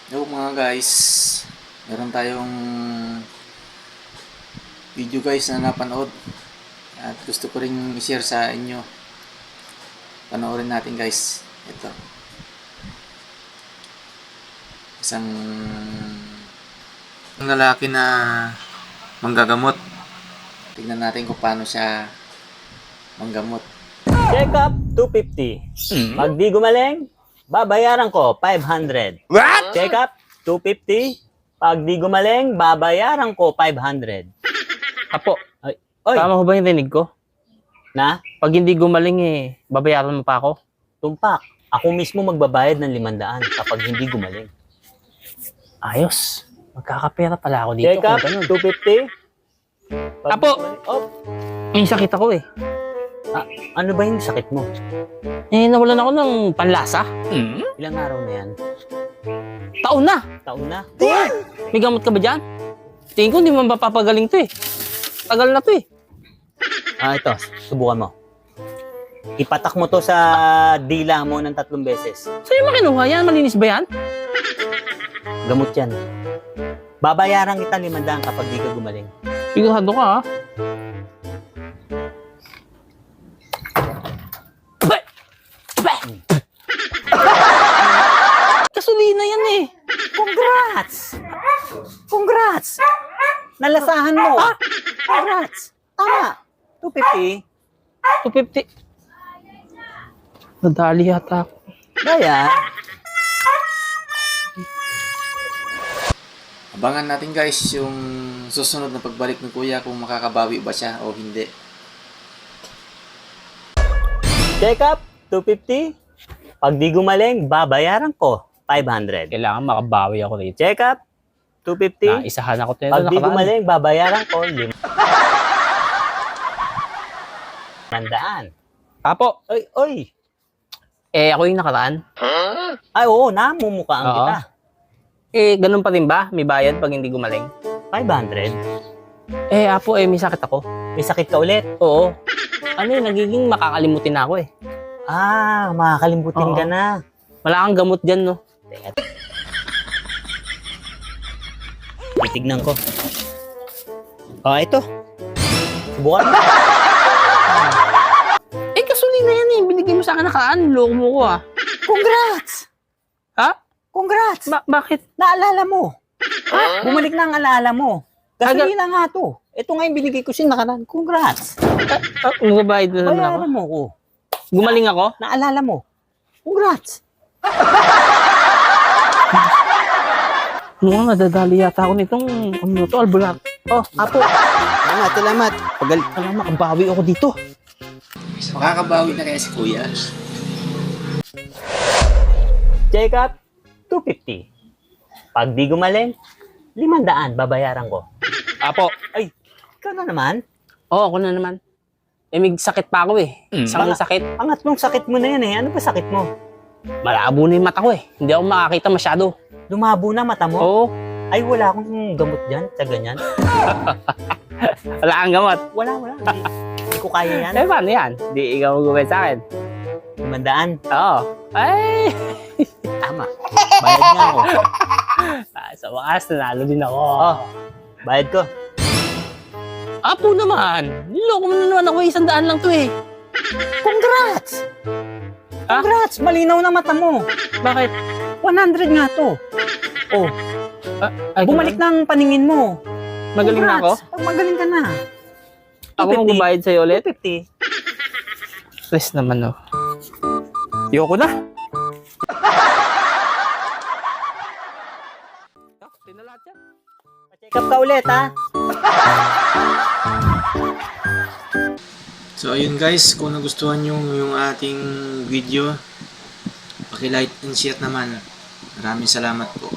Hello mga guys, meron tayong video guys na napanood at gusto ko ring i-share sa inyo. Panoorin natin guys. Ito, isang lalaki na manggagamot. Tignan natin kung paano siya manggamot. Check up, 250. Pag di gumaling, babayaran ko 500. What? Check up, 250. Pag di gumaling, babayaran ko 500. Apo, Ay, oy, tama ko ba yung rinig ko? na, Pag hindi gumaling babayaran mo pa ako? tumpak. Ako mismo magbabayad ng 500 kapag hindi gumaling. Ayos. Magkakapera pala ako dito. Check up, kung ganun. 250. Pag Apo! gumaling- Oh, May sakit ako ano ba yung sakit mo? Nawalan ako ng panlasa. Ilang araw na yan? Taon na. Taon na? May gamot ka ba dyan? Tingin ko hindi mo mapapagaling to Tagal na to Ito, subukan mo. Ipatak mo to sa dila mo ng 3 beses. Sa'yo makinuha yan? Malinis ba yan? Gamot yan. Babayaran kita 500 kapag di ka gumaling. Sigurado ka ha? Gasolina yan Congrats! Congrats! Nalasahan mo. Congrats! Tama. 250. 250. Nadali yata ako. Kaya, Abangan natin guys yung susunod na pagbalik ng kuya kung makakabawi ba siya o hindi. check up, 250. Pag di gumaling, babayaran ko 500. Kailangan makabawi ako rito. Check up, 250. Naisahan ako tayo. Pag di gumaling, babayaran ko 500. Apo, Oy, oy. ako yung nakaraan. Ay, oo, namumukhaan Oo. kita. Ganun pa rin ba? May bayad pag hindi gumaling? 500. Apo, may sakit ako. May sakit ka ulit. Oo. Nagiging makakalimutin na ako Makakalimutin Oo. ka na. Wala kang gamot dyan, no? Teka. Titignan ko. Ito. Subukan mo. Gasolina yan Binigay mo sa akin nakaraan. Loko mo ko Congrats! Ha? Congrats! Bakit? Naalala mo. Bumalik na ang alaala mo. Gasolina nga to. Ito nga yung binigay ko siya nakaraan. Congrats! Magbabayad na naman ako. Bayaran mo ko. Gumaling ako? Naalala mo. Congrats! Mukhang nadadali yata ako nitong to, albularyo. Apo. Salamat. Alam, makabawi ako dito. Makakabawi na kaya si kuya? Check up, 250. Pag di gumaling, 500 babayaran ko. Apo. Ay, ikaw na naman. Ako na naman. May sakit pa ako Isang sakit. Pangatlong sakit mo na yan Ano ba sakit mo? Malabo na yung mata ko Hindi ako makakita masyado. Lumabo na mata mo? Oo. Ay, wala akong gamot dyan sa ganyan. Wala kang gamot. Wala. Hindi ko kaya yan. Paano yan? Di ikaw mag-gawin sa akin. 500. Oo. Ay! Tama. Bayad nga ako. Sa wakas, nanalo din ako. Bayad ko. Apo naman. Niloko mo na naman ako 100 lang to Congrats! Ha? Congrats! Malinaw na mata mo. Bakit? 100 nga to. Ay, Bumalik na ang paningin mo. Magaling na ako? Magaling ka na. Ako magbabayad sa'yo ulit? 250. Stress naman Ayoko na. Check up ka ulit, ha? So ayun guys, kung nagustuhan nyo yung ating video, paki-like and share naman. Maraming salamat po.